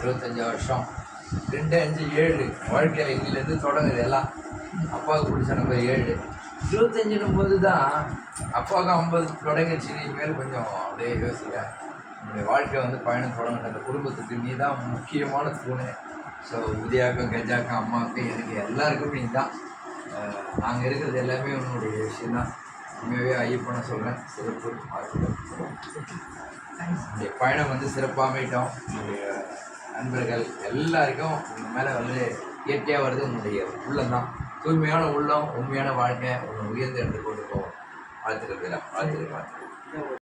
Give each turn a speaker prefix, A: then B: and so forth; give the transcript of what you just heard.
A: 25 வருஷம் 2, 5, 7 வாழ்க்கையில் இன்னிலேருந்து தொடங்குது எல்லாம். அப்பாவுக்கு பிடிச்ச நம்பர் 7. 25 போது தான் அப்பாவுக்கு 50 தொடங்கிடுச்சு. இனிமேல் கொஞ்சம் அப்படியே யோசிக்கிறேன். என்னுடைய வாழ்க்கை வந்து பயணம் தொடங்கின அந்த குடும்பத்துக்கு நீ தான் முக்கியமான தூணு. ஸோ உதயாக்கும் கெஜாக்கும் அம்மாவுக்கும் எனக்கு எல்லாருக்கும் நீ தான். நாங்கள் இருக்கிறது எல்லாமே உன்னுடைய விஷயந்தான். உண்மையாகவே ஐயப்பனை சொல்கிறேன். சிறப்பு என்னுடைய பயணம் வந்து சிறப்பாக அமைட்டோம். என்னுடைய நண்பர்கள் எல்லாருக்கும் உங்கள் மேலே வந்து இயற்கையாக வருது உன்னுடைய உள்ளம் தான். தூய்மையான உள்ளம், உண்மையான வாழ்க்கை உன்னை உயர்ந்து எடுத்து கொண்டு போவோம். வாழ்த்துக்கள் வாழ்த்துக்கள்.